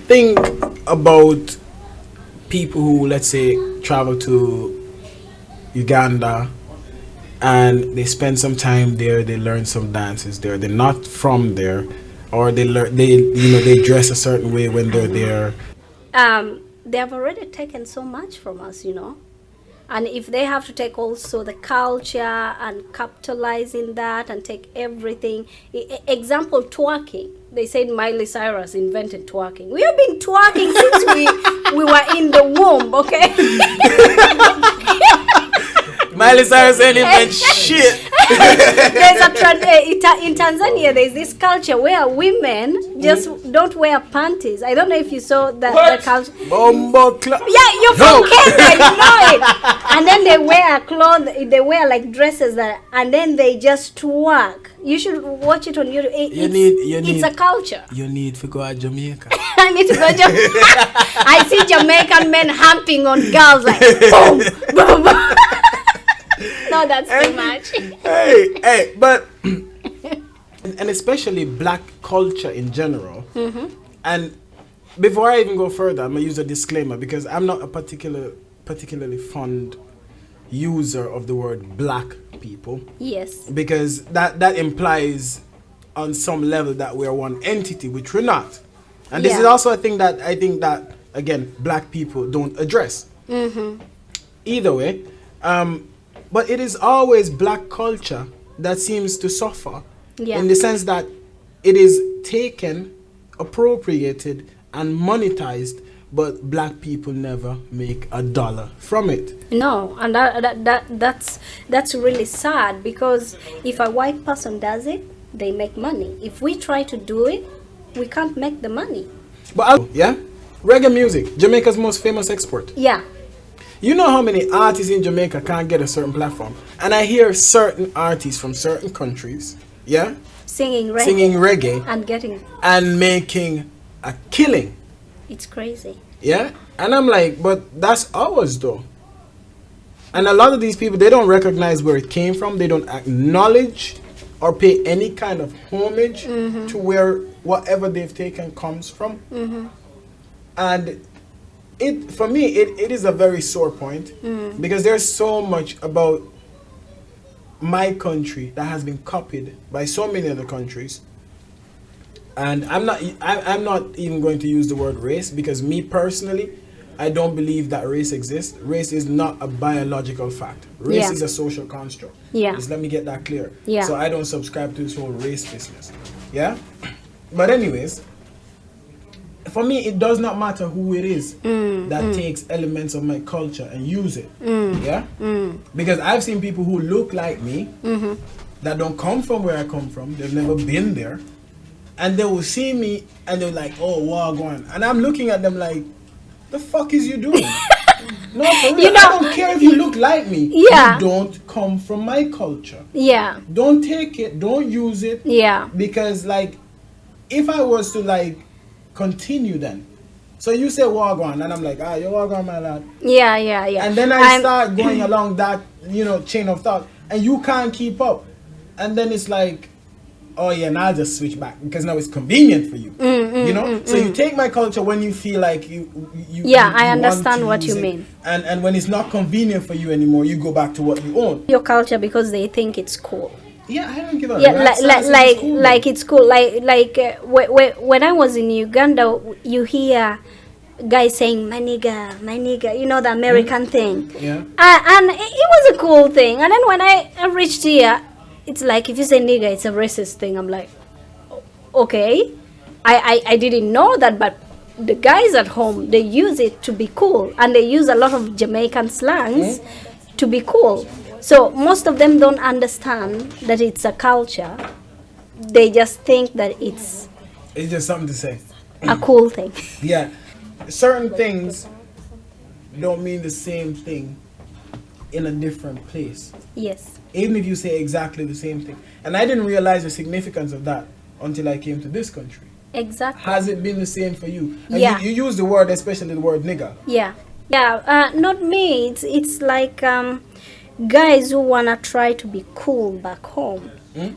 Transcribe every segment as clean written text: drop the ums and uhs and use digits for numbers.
think about people who, let's say, travel to Uganda and they spend some time there, they learn some dances there. They're not from there, or they dress a certain way when they're there. They have already taken so much from us, and if they have to take also the culture and capitalize in that and take everything, example, twerking. They said Miley Cyrus invented twerking. We have been twerking since we were in the womb, okay? Miley Cyrus ain't invent shit. There's in Tanzania, there's this culture where women just don't wear panties. I don't know if you saw the culture. Yeah, you're from Kenya, you know it. And then they wear clothes, they wear like dresses and then they just twerk. You should watch it on YouTube. It's a culture. You need to go to Jamaica. I need to go to Jamaica. I see Jamaican men humping on girls like boom, boom, boom. No, that's too much. hey, but and especially black culture in general. And before I even go further, I'm gonna use a disclaimer because I'm not a particularly fond user of the word black people. Yes. Because that implies on some level that we're one entity, which we're not. And this is also a thing that I think that, again, black people don't address. Either way, but it is always black culture that seems to suffer in the sense that it is taken, appropriated, and monetized, but black people never make a dollar from it. No, and that's really sad, because if a white person does it, they make money. If we try to do it, we can't make the money. But reggae music, Jamaica's most famous export. Yeah. You know how many artists in Jamaica can't get a certain platform? And I hear certain artists from certain countries, singing reggae and making a killing. It's crazy. Yeah? And I'm like, but that's ours though. And a lot of these people, they don't recognize where it came from. They don't acknowledge or pay any kind of homage to where whatever they've taken comes from. And for me, it is a very sore point because there's so much about my country that has been copied by so many other countries. And I'm not even going to use the word race, because me personally, I don't believe that race exists. Race is not a biological fact. Race is a social construct. Just let me get that clear. So I don't subscribe to this whole race business. But anyways, for me, it does not matter who it is that takes elements of my culture and use it. Because I've seen people who look like me that don't come from where I come from. They've never been there. And they will see me and they're like, oh, wagwan. And I'm looking at them like, the fuck is you doing? No, for real. I don't care if you look like me. You don't come from my culture. Don't take it. Don't use it. Because, like, if I was to, like, continue then. So you say wagwan and I'm like, you're wagwan, my lad. And then I start going along that, chain of thought. And you can't keep up. And then it's like, oh yeah, now I'll just switch back because now it's convenient for you. So you take my culture when you feel like you I understand what you mean. And when it's not convenient for you anymore, you go back to what you own. Your culture because they think it's cool. I don't give a like it's cool. When I was in Uganda, you hear guys saying my nigga, the American thing. And it was a cool thing. And then when I reached here, it's like if you say nigga, it's a racist thing. I'm like, okay, I didn't know that, but the guys at home, they use it to be cool, and they use a lot of Jamaican slangs to be cool. So most of them don't understand that it's a culture. They just think that it's just something to say. A cool thing. Certain things don't mean the same thing in a different place. Even if you say exactly the same thing. And I didn't realize the significance of that until I came to this country. Exactly. Has it been the same for you? And you use the word, especially the word nigga. Not me. It's like guys who wanna try to be cool back home.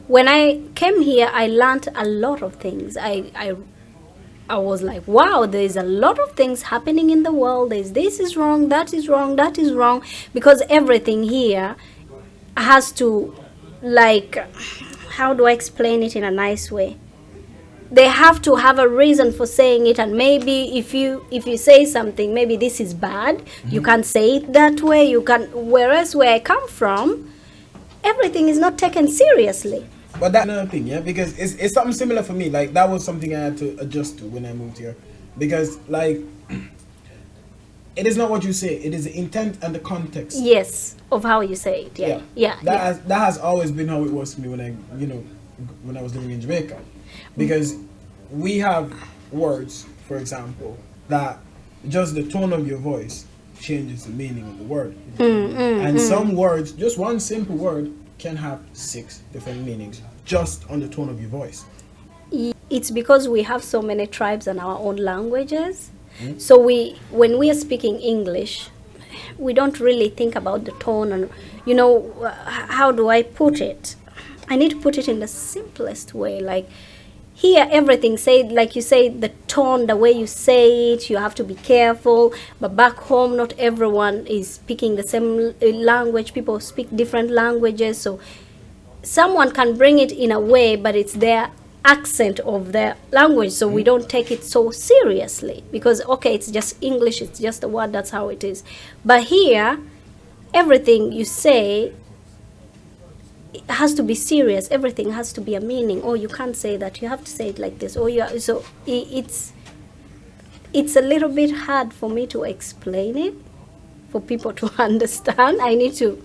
When I came here, I learned a lot of things. I I was like, wow, there's a lot of things happening in the world. There's this is wrong, that is wrong, that is wrong, because everything here has to, like, how do I explain it in a nice way? They have to have a reason for saying it, and maybe if you say something, maybe this is bad, you can't say it that way. You can, whereas where I come from, everything is not taken seriously. But that's another thing, yeah, because it's something similar for me. Like, that was something I had to adjust to when I moved here, because, like, it is not what you say; it is the intent and the context. Yes, of how you say it. Yeah. That has always been how it was for me when I was living in Jamaica, because we have words, for example, that just the tone of your voice changes the meaning of the word, and some words, just one simple word, can have 6 different meanings just on the tone of your voice. It's because we have so many tribes and our own languages. So when we are speaking English, we don't really think about the tone and, how do I put it? I need to put it in the simplest way. Like, here, everything said, like you say, the tone, the way you say it, you have to be careful. But back home, not everyone is speaking the same language. People speak different languages. So someone can bring it in a way, but it's their accent of their language. So we don't take it so seriously because, okay, it's just English. It's just a word. That's how it is. But here, everything you say, it has to be serious. Everything has to be a meaning. Oh, you can't say that. You have to say it like this. So it's a little bit hard for me to explain it for people to understand. I need to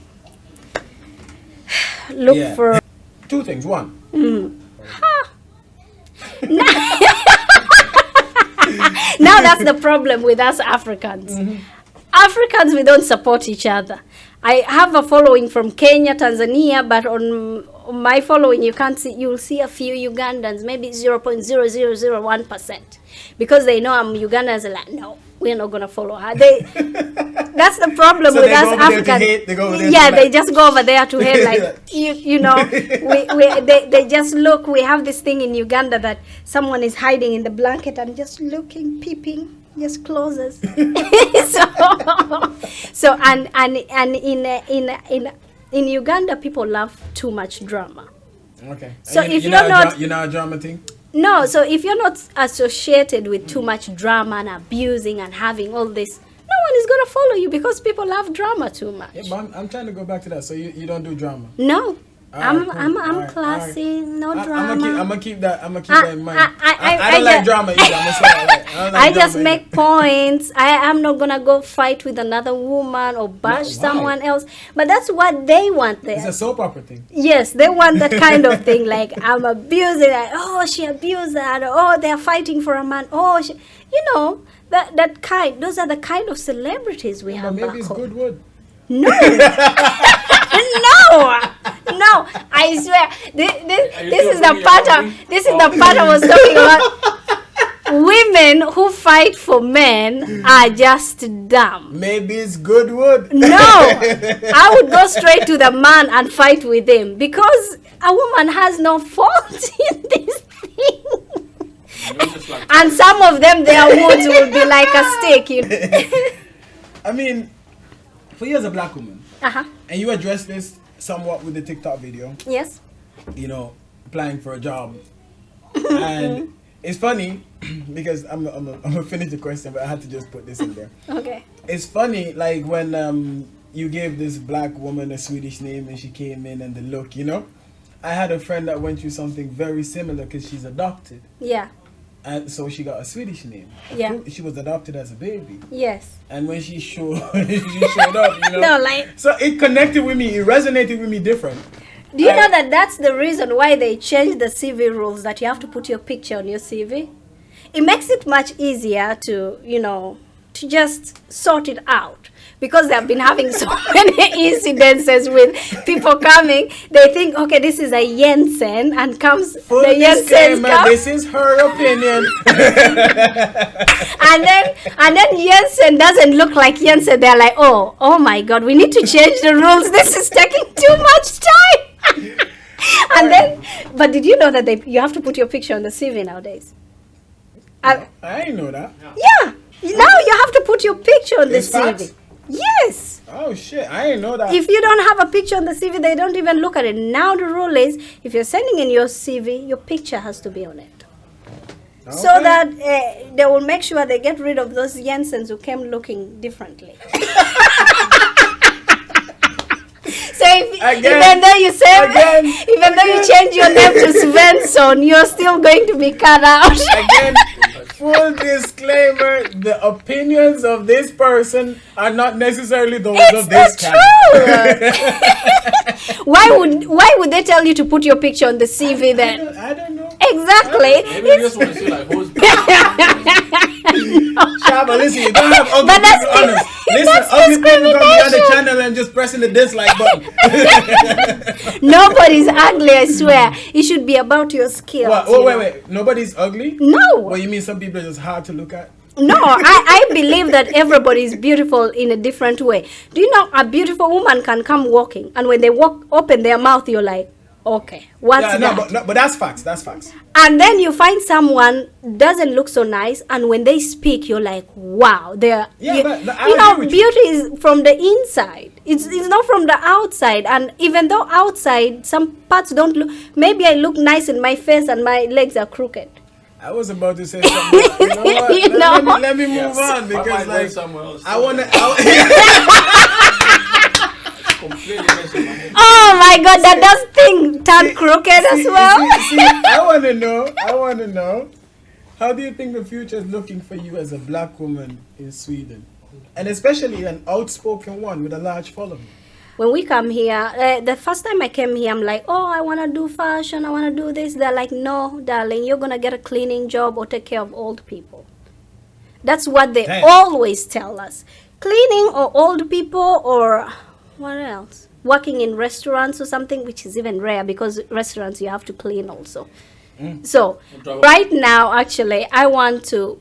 look for 2 things. One. Now that's the problem with us Africans. Africans, we don't support each other. I have a following from Kenya, Tanzania, but on my following, you'll see a few Ugandans, maybe 0.0001%, because they know I'm Ugandans. Like, no, we're not gonna follow her. That's the problem with us Africans. They just go over there to hate. Like they just look. We have this thing in Uganda that someone is hiding in the blanket and just looking, peeping. Just closes. so and in Uganda, people love too much drama. Okay. So if you're not a drama thing. No. So if you're not associated with too much drama and abusing and having all this, no one is gonna follow you because people love drama too much. Yeah, but I'm trying to go back to that. So you don't do drama. No. I'm right, classy, no drama. I'm gonna keep that in mind. I don't like drama either. I just make points. I'm not gonna go fight with another woman or bash someone else. But that's what they want there. It's a soap opera thing. Yes, they want that kind of thing. Like, I'm abusing. Like, oh, she abused that. Oh, they're fighting for a man. Oh, that kind. Those are the kind of celebrities we have. But maybe it's home. good wood. No. No, I swear. This is the part I was talking about. Women who fight for men are just dumb. Maybe it's good wood. No, I would go straight to the man and fight with him because a woman has no fault in this thing. And some of them, their woods will be like a stick. I mean, for you as a black woman, and you address this somewhat with the TikTok video. Yes. Applying for a job. And it's funny because I'm gonna finish the question, but I had to just put this in there. Okay. It's funny, like when you gave this black woman a Swedish name and she came in and the look, I had a friend that went through something very similar because she's adopted. Yeah. And so she got a Swedish name. Yeah. She was adopted as a baby. Yes. And when she showed up, No, like. So it connected with me. It resonated with me different. Do you know that that's the reason why they changed the CV rules, that you have to put your picture on your CV? It makes it much easier to just sort it out. Because they have been having so many incidences with people coming, they think, okay, this is a Jensen, and comes full the Jensen. This is her opinion. and then Jensen doesn't look like Jensen. They're like, oh my God, we need to change the rules. This is taking too much time. And then, but did you know that you have to put your picture on the CV nowadays? I didn't know that. Yeah. Now you have to put your picture on the It's CV. facts? Yes. Oh shit, I didn't know that. If you don't have a picture on the CV, they don't even look at it. Now the rule is, if you're sending in your CV, your picture has to be on it. Okay. So that they will make sure they get rid of those Jensens who came looking differently. So even though you say, even though you change your name to Svensson, you're still going to be cut out. Again, full disclaimer: the opinions of this person are not necessarily those of this channel. Why would they tell you to put your picture on the CV then? I don't know. Exactly. Maybe they just want to see like who's. Shaba, listen, you don't have ugly But that's people on us. Listen, that's ugly people come behind the discrimination. channel and just pressing the dislike button. Nobody's ugly, I swear. It should be about your skills. What? Oh, wait. Nobody's ugly? No. What, you mean some people are just hard to look at? No, I believe that everybody is beautiful in a different way. Do you know a beautiful woman can come walking, and when they walk, open their mouth, you're like, okay, what's that? But that's facts. That's facts. And then you find someone doesn't look so nice, and when they speak, you're like, wow, they're I agree with beauty is from the inside. It's not from the outside. And even though outside some parts don't look, maybe I look nice in my face and my legs are crooked. I was about to say something. You know what? You know? Let me move on because like somewhere else. I wanna. Oh my God, that does thing turn crooked as well. See, I want to know, how do you think the future is looking for you as a black woman in Sweden? And especially an outspoken one with a large following. When we come here, the first time I came here, I'm like, oh, I want to do fashion, I want to do this. They're like, no, darling, you're going to get a cleaning job or take care of old people. That's what they always tell us. Cleaning or old people or what else? Working in restaurants or something, which is even rare because restaurants you have to clean also. So right now, actually, I want to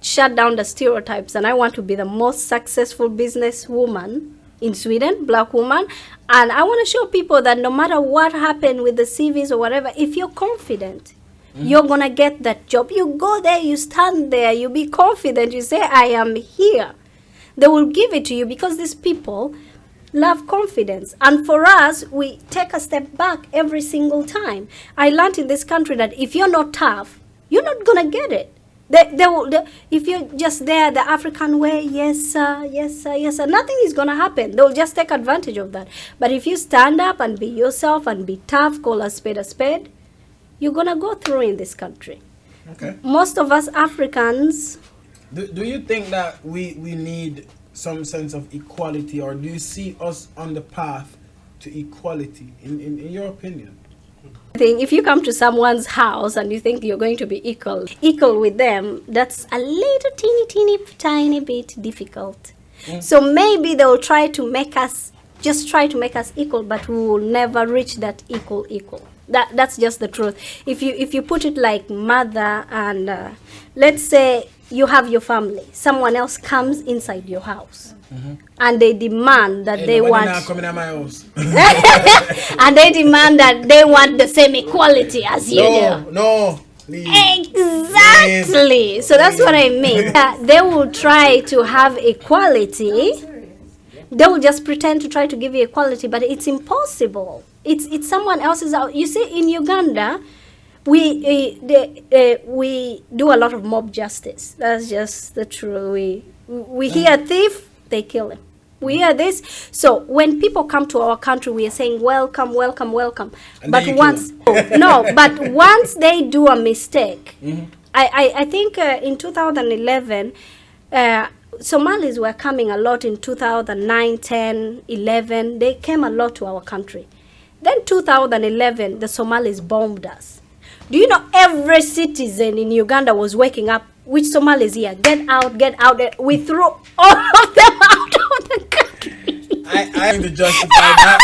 shut down the stereotypes and I want to be the most successful businesswoman in Sweden, black woman. And I want to show people that no matter what happened with the CVs or whatever, if you're confident, you're going to get that job. You go there, you stand there, you be confident, you say, I am here. They will give it to you because these people love confidence. And for us, we take a step back every single time. I learned in this country that if you're not tough, you're not going to get it. If you're just there the African way, yes sir, yes sir, yes sir, nothing is going to happen. They'll just take advantage of that. But if you stand up and be yourself and be tough, call a spade, you're going to go through in this country. Okay. Most of us Africans... Do you think that we need some sense of equality, or do you see us on the path to equality, in your opinion? If you come to someone's house and you think you're going to be equal with them, that's a little teeny tiny bit difficult. So maybe they will try to make us equal, but we will never reach that equal. That's just the truth. If you put it like mother and let's say you have your family, someone else comes inside your house. And they demand that they want coming at my house. and they demand that they want the same equality as you do. No, please. Exactly. Please. So that's what I mean. They will try to have equality. They will just pretend to try to give you equality, but it's impossible. It's someone else's house. You see, in Uganda, we do a lot of mob justice. That's just the truth. We hear a thief, they kill him. We hear this. So when people come to our country, we are saying welcome, welcome, welcome. And but once but once they do a mistake, I think in 2011, Somalis were coming a lot in 2009, 10, 11. They came a lot to our country. Then 2011, the Somalis bombed us. Do you know every citizen in Uganda was waking up, which Somalis here? Get out, get out. We threw all of them out of the country. I am to justify that.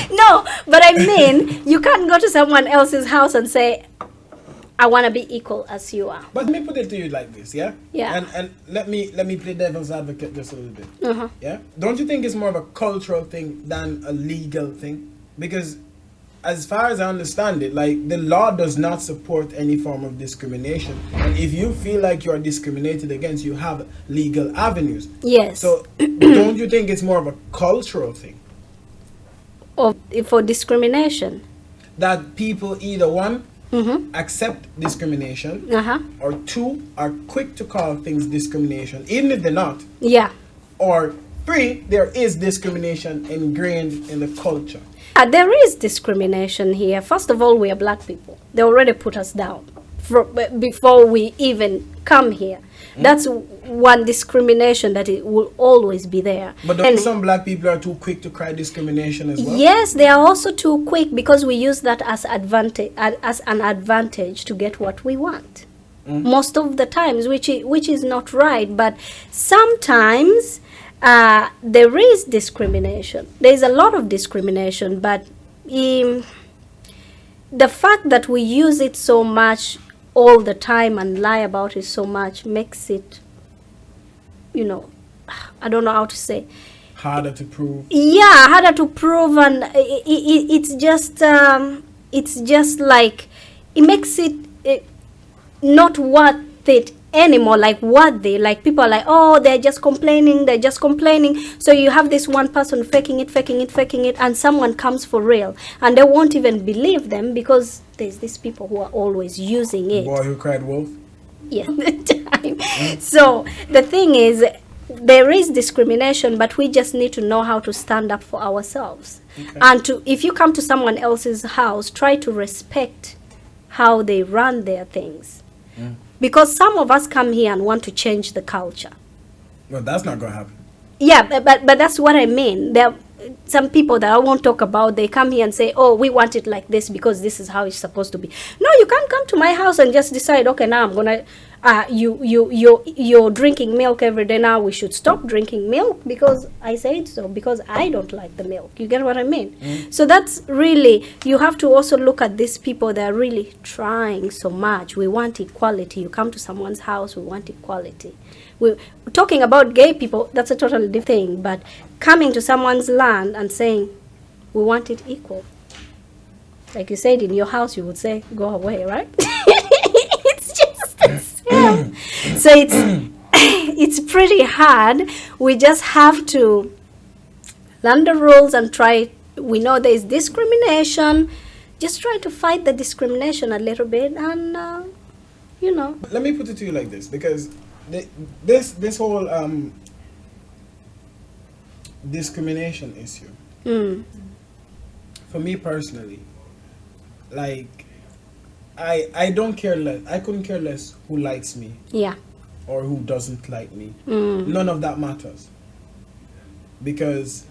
No, but I mean, you can't go to someone else's house and say, I want to be equal as you are. But let me put it to you like this, yeah? Yeah. And let me play devil's advocate just a little bit. Yeah? Don't you think it's more of a cultural thing than a legal thing? Because as far as I understand it, like the law does not support any form of discrimination. And if you feel like you are discriminated against, you have legal avenues. Yes. So don't you think it's more of a cultural thing? Or for discrimination. That people either one accept discrimination, or two are quick to call things discrimination, even if they're not. Yeah. Or three, there is discrimination ingrained in the culture. There is discrimination here. First of all, we are black people. They already put us down before we even come here. That's one discrimination that it will always be there. But don't some black people are too quick to cry discrimination as well? Yes, they are also too quick because we use that as an advantage to get what we want. Most of the times, which is not right. But sometimes there is discrimination. There is a lot of discrimination, but the fact that we use it so much all the time and lie about it so much makes it, I don't know how to say. Harder to prove. Yeah, harder to prove, and it's just like it makes it not worth it anymore, like worthy. Like people are like, oh, they're just complaining. So you have this one person faking it, and someone comes for real, and they won't even believe them because there's these people who are always using it. Boy who cried wolf. Yeah, the time. So the thing is, there is discrimination, but we just need to know how to stand up for ourselves. Okay. And if you come to someone else's house, try to respect how they run their things. Because some of us come here and want to change the culture. Well, that's not going to happen. Yeah, but that's what I mean. There are some people that I won't talk about. They come here and say, oh, we want it like this because this is how it's supposed to be. No, you can't come to my house and just decide, okay, now I'm going to, you're drinking milk every day. Now we should stop drinking milk because I said so, because I don't like the milk. You get what I mean? So that's really, you have to also look at these people that are really trying so much. We want equality. You come to someone's house, we want equality. We're talking about gay people, that's a totally different thing, but coming to someone's land and saying, we want it equal. Like you said, in your house, you would say, go away, right? It's just the same. So it's pretty hard. We just have to learn the rules and try. We know there is discrimination. Just try to fight the discrimination a little bit and, Let me put it to you like this, because this whole discrimination issue, for me personally, like I don't care less. I couldn't care less who likes me, or who doesn't like me. None of that matters, because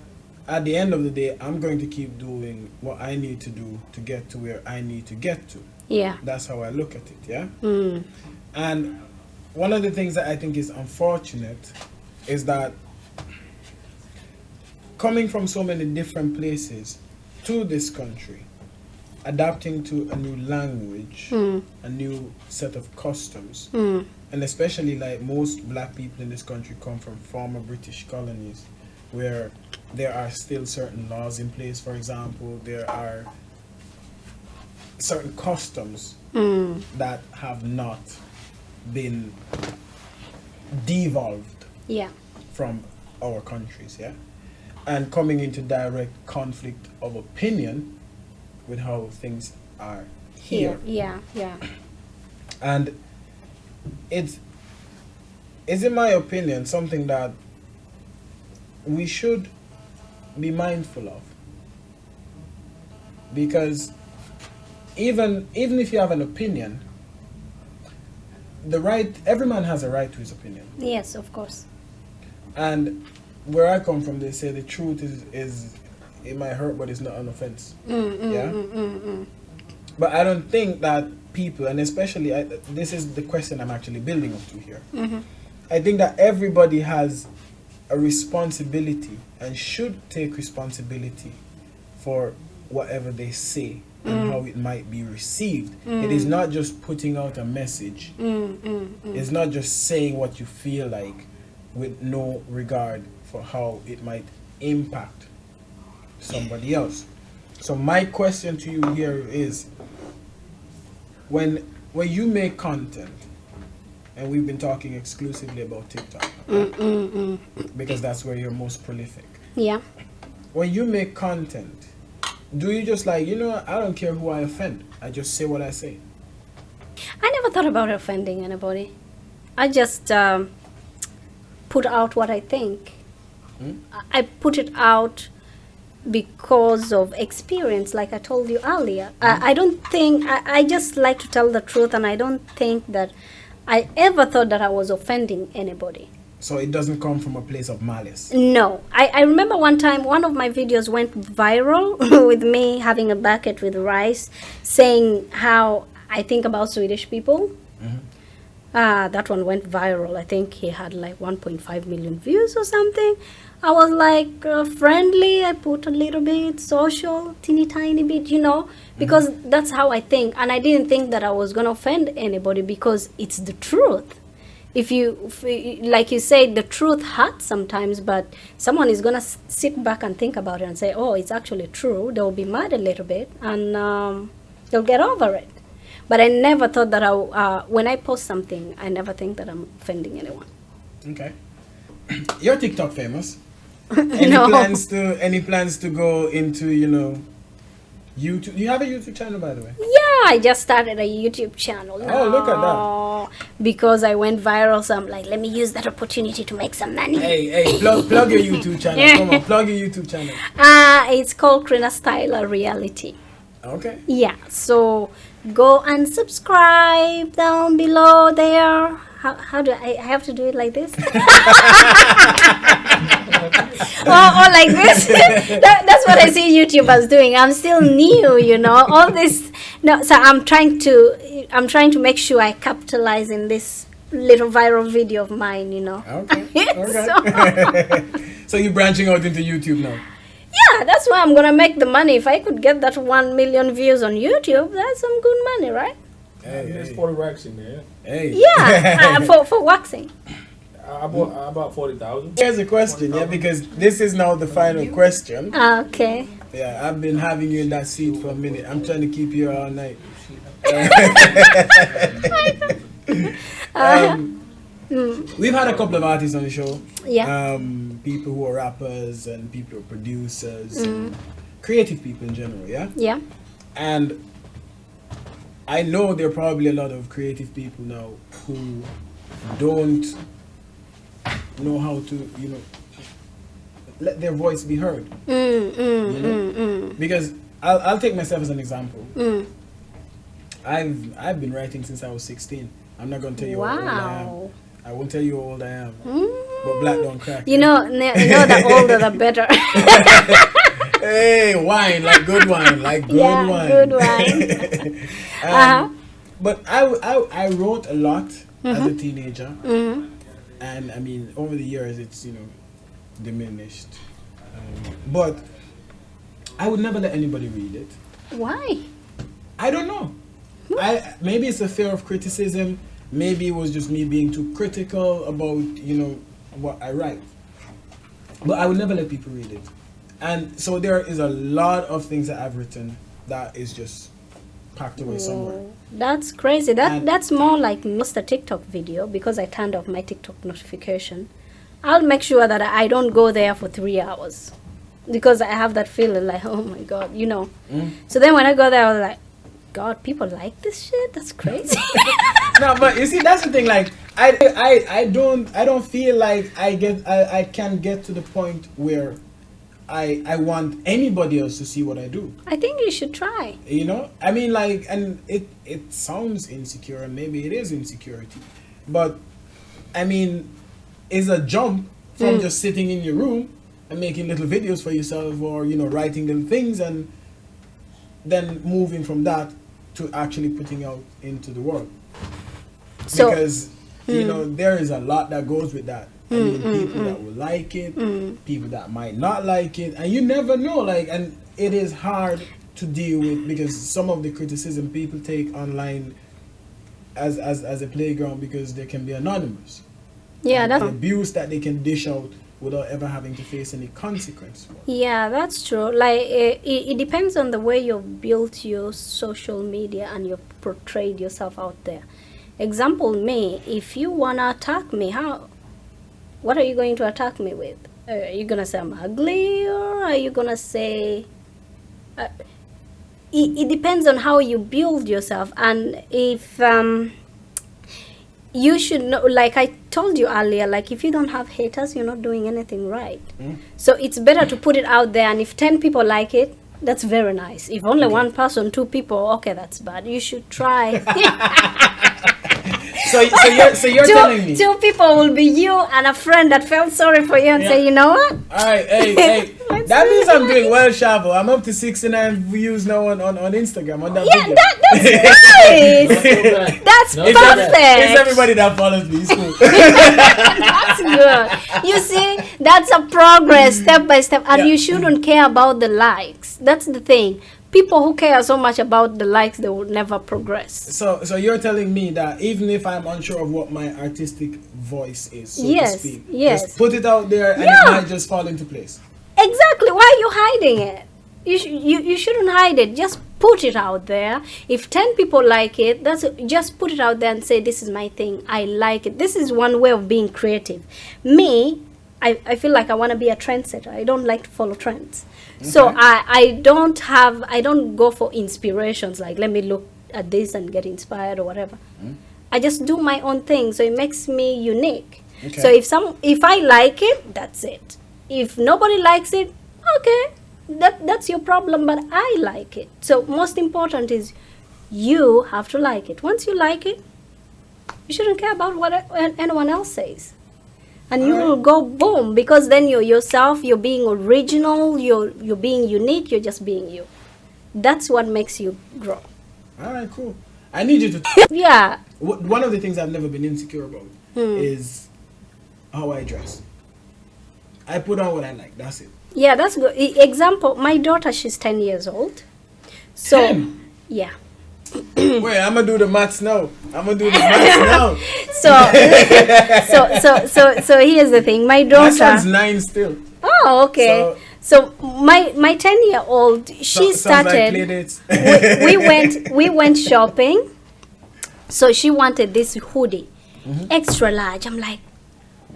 at the end of the day, I'm going to keep doing what I need to do to get to where I need to get to. Yeah, that's how I look at it. Yeah. And one of the things that I think is unfortunate is that coming from so many different places to this country, adapting to a new language, a new set of customs, and especially like most black people in this country come from former British colonies where there are still certain laws in place. For example, there are certain customs that have not been devolved from our countries, and coming into direct conflict of opinion with how things are here. And it's in my opinion something that we should be mindful of, because even if you have an opinion, every man has a right to his opinion. Yes, of course. And where I come from, they say the truth is it might hurt, but it's not an offense. But I don't think that people, and especially this is the question I'm actually building up to here. I think that everybody has a responsibility and should take responsibility for whatever they say and how it might be received. It is not just putting out a message. It's not just saying what you feel like with no regard for how it might impact somebody else. So my question to you here is, when you make content, and we've been talking exclusively about TikTok, because that's where you're most prolific. Yeah. When you make content, do you just like, I don't care who I offend, I just say what I say? I never thought about offending anybody. I just put out what I think. I put it out because of experience, like I told you earlier. I don't think, I just like to tell the truth, and I don't think that I ever thought that I was offending anybody. So it doesn't come from a place of malice? No. I remember one time one of my videos went viral with me having a bucket with rice, saying how I think about Swedish people. That one went viral. I think he had like 1.5 million views or something. I was like friendly. I put a little bit social, teeny tiny bit, because that's how I think. And I didn't think that I was going to offend anybody, because it's the truth. If like you said, the truth hurts sometimes, but someone is going to sit back and think about it and say, oh, it's actually true. They'll be mad a little bit, and they'll get over it. But I never thought that when I post something, I never think that I'm offending anyone. Okay. You're TikTok famous. No. Any plans to go into, YouTube? You have a YouTube channel, by the way? Yeah, I just started a YouTube channel now. Oh, look at that. Because I went viral, so I'm like, let me use that opportunity to make some money. Hey, plug your YouTube channel. Come on, plug your YouTube channel. It's called Krinastyla Reality. Okay. Yeah, so go and subscribe down below there. How do I have to do it like this? or like this? That's what I see YouTubers doing. I'm still new, all this. No, so I'm trying to make sure I capitalize in this little viral video of mine, Okay. So you're branching out into YouTube now? Yeah, that's why I'm gonna make the money. If I could get that 1 million views on YouTube, that's some good money, right? Hey, there's 40 racks in there. Hey. Yeah, for waxing. I bought 40,000. Here's a question, because this is now the final question. Okay. Yeah, I've been having you in that seat for a minute. I'm trying to keep you all night. We've had a couple of artists on the show. Yeah. People who are rappers and people who are producers, and creative people in general, yeah? Yeah. And I know there are probably a lot of creative people now who don't know how to, let their voice be heard. Because I'll take myself as an example. I've been writing since I was 16. I'm not going to tell you how old I am. I won't tell you how old I am. But black don't crack. The older the better. Hey, wine, like good wine, like good wine. Good wine. But I wrote a lot as a teenager. And I mean, over the years, it's, diminished. But I would never let anybody read it. Why? I don't know. Maybe it's a fear of criticism. Maybe it was just me being too critical about, what I write. But I would never let people read it. And so there is a lot of things that I've written that is just packed away somewhere. That's crazy. That's more like just a TikTok video, because I turned off my TikTok notification. I'll make sure that I don't go there for 3 hours, because I have that feeling like, oh my God, So then when I go there, I was like, God, people like this shit? That's crazy. No, but you see, that's the thing. Like, I don't feel like I can get to the point where I want anybody else to see what I do. I think you should try. I mean, like, and it sounds insecure, and maybe it is insecurity, but I mean, it's a jump from just sitting in your room and making little videos for yourself, or writing little things, and then moving from that to actually putting out into the world. So, because there is a lot that goes with that. I mean, people that will like it, people that might not like it, and you never know. Like, and it is hard to deal with, because some of the criticism people take online as a playground, because they can be anonymous. Yeah, that's the abuse that they can dish out without ever having to face any consequence. Yeah, that's true. Like it depends on the way you've built your social media and you've portrayed yourself out there. Example, me, if you wanna attack me, what are you going to attack me with? Are you gonna say I'm ugly, or are you gonna say it depends on how you build yourself. And if you should know, like I told you earlier, like if you don't have haters, you're not doing anything right. So it's better to put it out there, and if 10 people like it, that's very nice. If only one person, 2 people, okay, that's bad. You should try. So you're telling me 2 people will be you and a friend that felt sorry for you and say, you know what? All right, hey, that means I'm doing well, Shavo. I'm up to 69 views now on Instagram on that video. That's nice. That's perfect. It's everybody that follows me. It's cool. That's good. You see, that's a progress step by step, and you shouldn't care about the likes. That's the thing. People who care so much about the likes, they will never progress. So you're telling me that even if I'm unsure of what my artistic voice is, so to speak, just put it out there and it might just fall into place. Exactly. Why are you hiding it? You shouldn't hide it. Just put it out there. If 10 people like it, just put it out there and say, this is my thing. I like it. This is one way of being creative. Me, I feel like I want to be a trendsetter. I don't like to follow trends. Okay. So I don't go for inspirations, like let me look at this and get inspired or whatever. I just do my own thing, so it makes me unique. Okay. So if I like it, that's it. If nobody likes it, okay, that's your problem, but I like it. So most important is you have to like it. Once you like it, you shouldn't care about what anyone else says. And you will go boom, because then you're yourself, you're being original, you're being unique, you're just being you. That's what makes you grow. All right, cool. I need you to... Yeah. One of the things I've never been insecure about is how I dress. I put on what I like, that's it. Yeah, that's good. Example, my daughter, she's 10 years old. So, 10? Yeah. Wait, I'm gonna do the maths now. So here's the thing. My daughter. My son's 9 still. Oh, okay. So my 10-year-old, she started. Like we went shopping. So she wanted this hoodie, extra large. I'm like,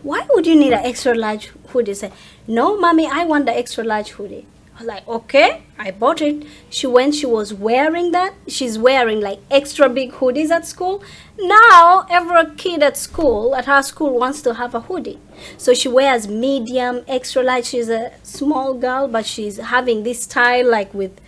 why would you need an extra large hoodie? Say, no, mommy, I want the extra large hoodie. I was like, okay, I bought it. She was wearing that. She's wearing like extra big hoodies at school. Now, every kid at her school wants to have a hoodie. So she wears medium, extra large. She's a small girl, but she's having this style like with,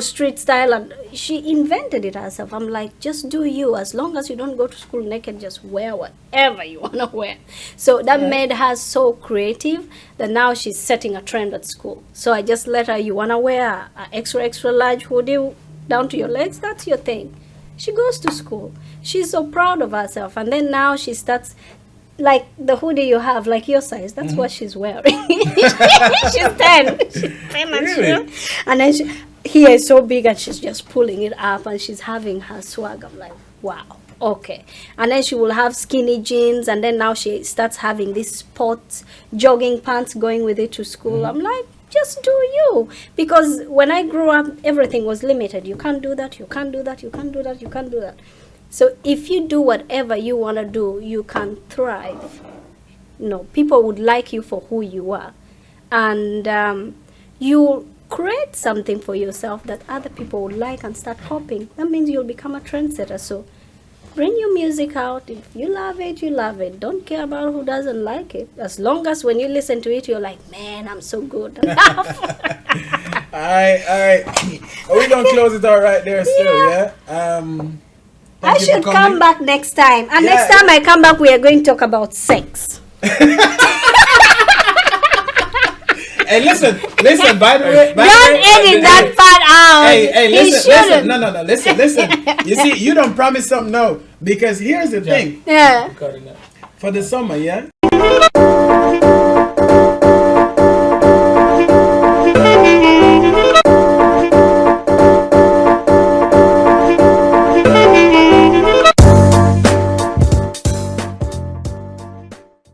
street style. And she invented it herself. I'm like, just do you. As long as you don't go to school naked, just wear whatever you want to wear. So that made her so creative that now she's setting a trend at school. So I just let her, you want to wear an extra large hoodie down to your legs? That's your thing. She goes to school. She's so proud of herself. And then now she starts, like the hoodie you have, like your size, that's what she's wearing. She's 10. She's 10 Really? And then here is so big, and she's just pulling it up, and she's having her swag. I'm like, wow, okay. And then she will have skinny jeans, and then now she starts having these sports jogging pants going with it to school. I'm like, just do you. Because when I grew up, everything was limited. You can't do that, you can't do that, you can't do that, you can't do that. So if you do whatever you want to do, you can thrive. People would like you for who you are. And you create something for yourself that other people would like and start copying. That means you'll become a trendsetter. So bring your music out. If you love it, you love it. Don't care about who doesn't like it. As long as when you listen to it, you're like, man, I'm so good. All right. Are we going to close it out right there still, yeah? I should come back next time. And next time I come back, we are going to talk about sex. Hey, listen, by the way. Don't edit that part out. Hey, listen. No, listen. You see, you don't promise something, no. Because here's the thing. Yeah. For the summer, yeah?